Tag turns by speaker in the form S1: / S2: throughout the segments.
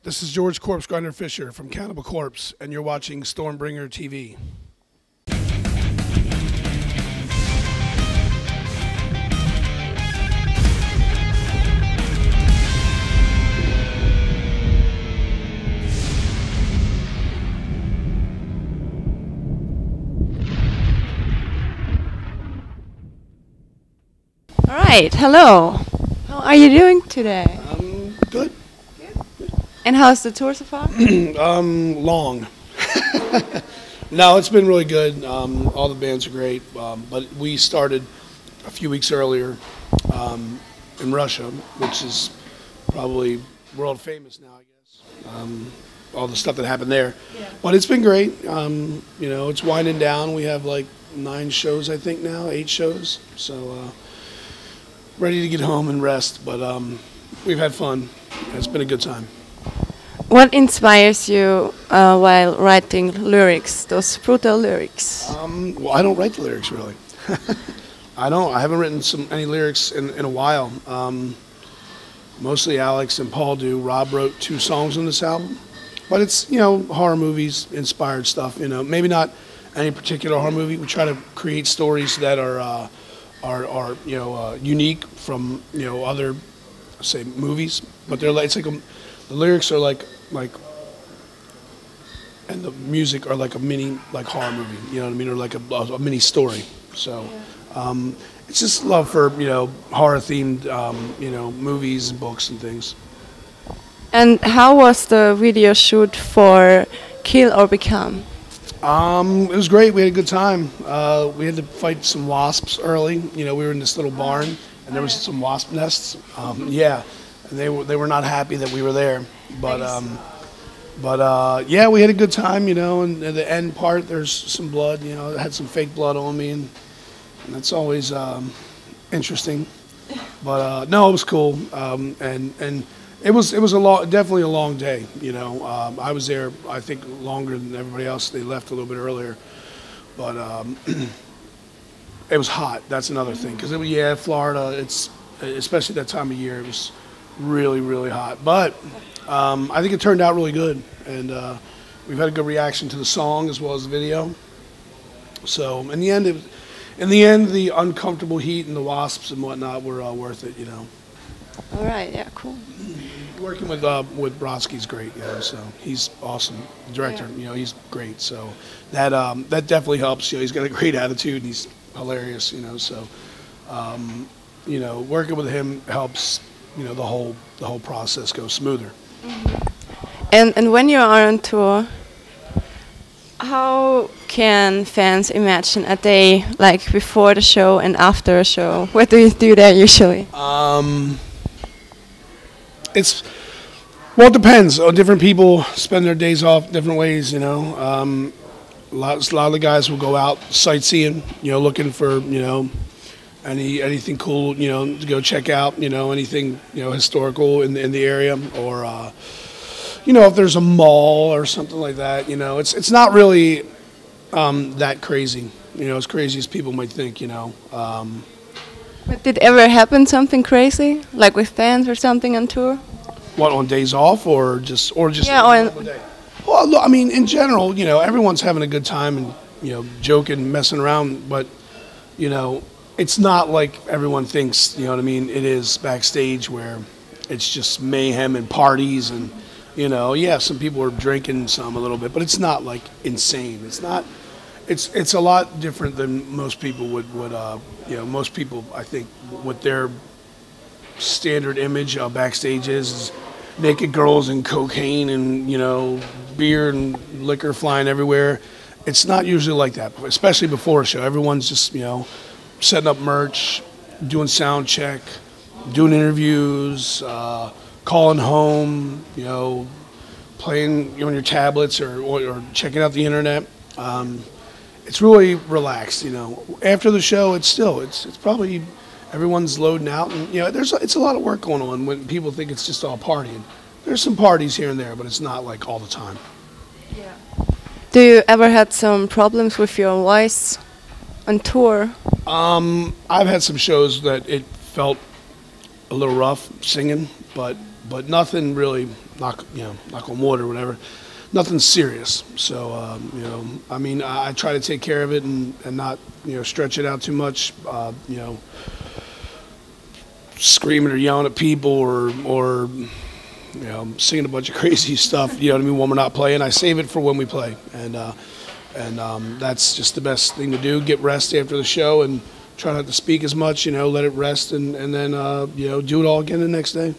S1: This is George Corpse Grinder Fisher from Cannibal Corpse, and you're watching Stormbringer TV.
S2: All right, hello. How are you doing today?
S1: Good.
S2: And how's the tour so far?
S1: Long. No, it's been really good. All the bands are great, but we started a few weeks earlier in Russia, which is probably world famous now, I guess. All the stuff that happened there. Yeah. But it's been great. You know, it's winding down. We have like 9 shows, I think now, 8 shows. So ready to get home and rest, but we've had fun. It's been a good time.
S2: What inspires you while writing lyrics, those brutal lyrics?
S1: Well, I don't write the lyrics, really. I don't. I haven't written any lyrics in a while. Mostly Alex and Paul do. Rob wrote 2 songs on this album. But it's, you know, horror movies, inspired stuff, you know. Maybe not any particular horror movie. We try to create stories that are you know, unique from, you know, other, say, movies. But they're like, it's like the lyrics are like, and the music are like a mini, like, horror movie, you know what I mean, or like a mini story. So it's just love for, you know, horror themed, you know, movies and books and things.
S2: And how was the video shoot for Kill or Become?
S1: It was great. We had a good time. We had to fight some wasps early. You know, we were in this little barn, and there was some wasp nests. Yeah, and they were not happy that we were there. But yeah, we had a good time. You know, and at the end part, there's some blood. You know, I had some fake blood on me, and that's always interesting. But no, it was cool. And it was definitely a long day, you know. I was there, I think, longer than everybody else. They left a little bit earlier, but it was hot. That's another thing, because yeah, Florida, it's especially that time of year, it was really, really hot. But I think it turned out really good, and we've had a good reaction to the song as well as the video. So in the end, the uncomfortable heat and the wasps and whatnot were worth it, you know.
S2: All right, yeah, cool.
S1: Working with Brodsky's great, yeah. So he's awesome, director. Yeah. You know, he's great. So that definitely helps. You know, he's got a great attitude and he's hilarious. You know, so you know, working with him helps. You know, the whole process goes smoother.
S2: Mm-hmm. And when you are on tour, how can fans imagine a day like before the show and after a show? What do you do there usually?
S1: Well, it depends. Different people spend their days off different ways, you know. A lot of the guys will go out sightseeing, you know, looking for, you know, anything cool, you know, to go check out, you know, anything, you know, historical in the area, or you know, if there's a mall or something like that, you know. It's not really that crazy, you know, as crazy as people might think, you know.
S2: But did ever happen something crazy, like with fans or something on tour?
S1: What, on days off or just
S2: yeah, on
S1: day? Well, look, I mean, in general, you know, everyone's having a good time and, you know, joking, messing around, but, you know, it's not like everyone thinks, you know what I mean? It is backstage where it's just mayhem and parties and, you know, yeah, some people are drinking some a little bit, but it's not like insane. It's not. It's a lot different than most people would you know, most people, I think, what their standard image of backstage is naked girls and cocaine and, you know, beer and liquor flying everywhere. It's not usually like that, especially before a show. Everyone's just, you know, setting up merch, doing sound check, doing interviews, calling home, you know, playing on your tablets or checking out the internet. It's really relaxed, you know. After the show, it's probably everyone's loading out, and, you know, it's a lot of work going on when people think it's just all partying. There's some parties here and there, but it's not like all the time.
S2: Yeah. Do you ever had some problems with your voice on tour?
S1: I've had some shows that it felt a little rough singing, but but nothing really, knock on wood or whatever, nothing serious. So, you know, I mean, I try to take care of it and not, you know, stretch it out too much, you know, screaming or yelling at people or you know, singing a bunch of crazy stuff, you know what I mean, when we're not playing. I save it for when we play, and that's just the best thing to do. Get rest after the show and try not to speak as much, you know, let it rest, and then, you know, do it all again the next day.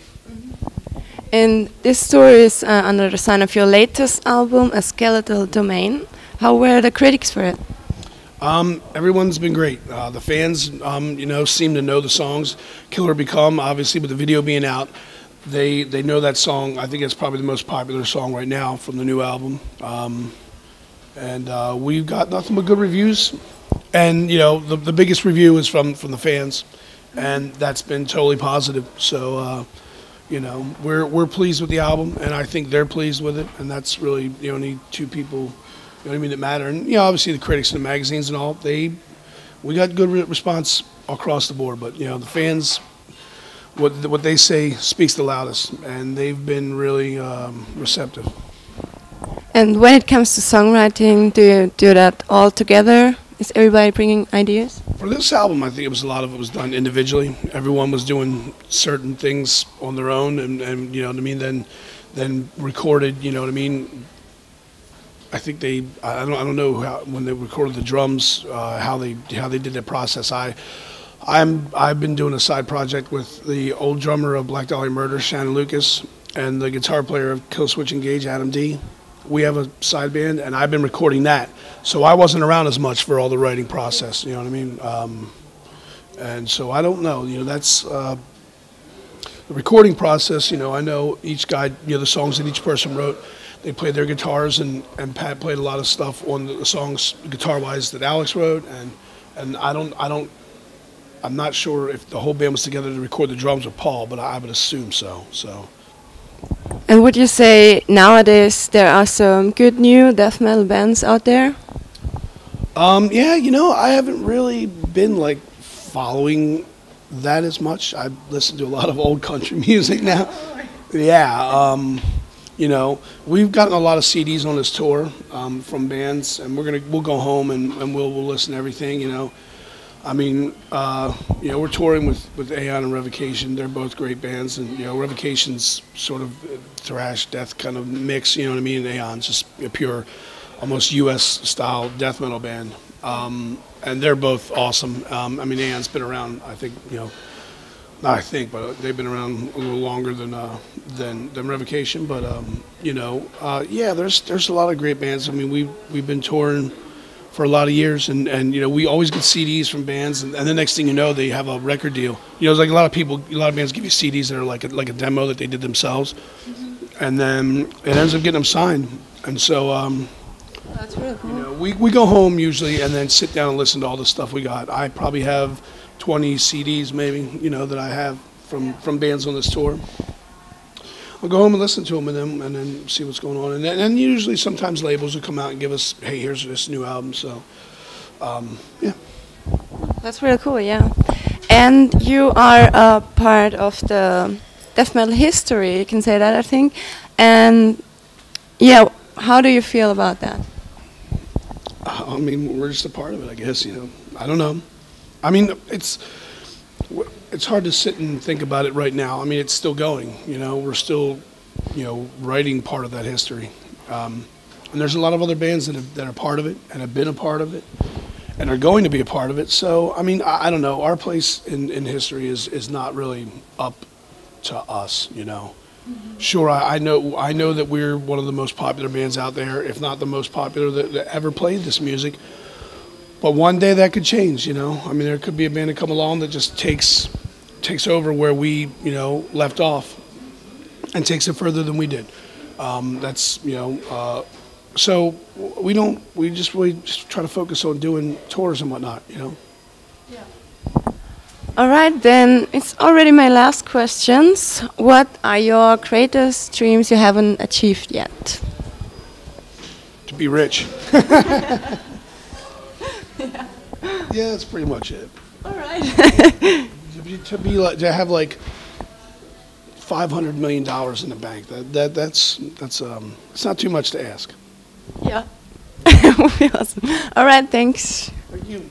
S2: And this tour is under the sign of your latest album, A Skeletal Domain. How were the critics for it?
S1: Everyone's been great. The fans, you know, seem to know the songs. Killer Become, obviously, with the video being out, they know that song. I think it's probably the most popular song right now from the new album. And we've got nothing but good reviews. And, you know, the biggest review is from the fans, and that's been totally positive. So, you know, we're pleased with the album, and I think they're pleased with it, and that's really the only two people, you know what I mean, that matter. And, you know, obviously the critics and the magazines and all, we got good response across the board, but, you know, the fans, what they say speaks the loudest, and they've been really receptive.
S2: And when it comes to songwriting, do you do that all together? Is everybody bringing ideas?
S1: For this album, I think a lot of it was done individually. Everyone was doing certain things on their own, and you know what I mean. Then recorded. You know what I mean. I think I don't know how, when they recorded the drums, how they did that process. I've been doing a side project with the old drummer of Black Dahlia Murder, Shannon Lucas, and the guitar player of Killswitch Engage, Adam D. We have a side band, and I've been recording that. So I wasn't around as much for all the writing process, you know what I mean? And so I don't know, you know, that's the recording process, you know, I know each guy, you know, the songs that each person wrote, they played their guitars, and Pat played a lot of stuff on the songs guitar-wise that Alex wrote, and I'm not sure if the whole band was together to record the drums with Paul, but I would assume so.
S2: And would you say nowadays there are some good new death metal bands out there?
S1: Yeah, you know, I haven't really been like following that as much. I listen to a lot of old country music now. Yeah, you know, we've gotten a lot of CDs on this tour from bands, and we'll go home and we'll listen to everything. You know, I mean, you know, we're touring with Aeon and Revocation. They're both great bands, and you know, Revocation's sort of thrash death kind of mix. You know what I mean? And Aeon's just a pure, almost U.S. style death metal band, and they're both awesome. I mean, Aeon's been around. I think, you know, not I think, but they've been around a little longer than Revocation. But you know, yeah, there's a lot of great bands. I mean, we've been touring for a lot of years, and you know, we always get CDs from bands, and the next thing you know, they have a record deal. You know, it's like a lot of bands give you CDs that are like a demo that they did themselves, and then it ends up getting them signed. And so,
S2: that's really cool.
S1: You know, we go home usually and then sit down and listen to all the stuff we got. I probably have 20 CDs maybe, you know, that I have from bands on this tour. I'll go home and listen to them, and then see what's going on. And then usually sometimes labels will come out and give us, hey, here's this new album. So, yeah.
S2: That's really cool, yeah. And you are a part of the death metal history, you can say that, I think. And, yeah, how do you feel about that?
S1: I mean, we're just a part of it, I guess, you know. I don't know. I mean, it's hard to sit and think about it right now. I mean, it's still going, you know, we're still, you know, writing part of that history. And there's a lot of other bands that are part of it and have been a part of it and are going to be a part of it. So, I mean, I don't know. Our place in history is not really up to us, you know. Mm-hmm. Sure, I know that we're one of the most popular bands out there, if not the most popular that ever played this music. But one day that could change, you know. I mean, there could be a band that come along that just takes over where we, you know, left off, and takes it further than we did. That's, you know, so we just try to focus on doing tours and whatnot, you know.
S2: Yeah. All right, then it's already my last questions. What are your greatest dreams you haven't achieved yet?
S1: To be rich. Yeah, that's pretty much it.
S2: All right.
S1: To have like $500 million in the bank. That's it's not too much to ask.
S2: Yeah. That would be awesome. All right, thanks.
S1: Thank you.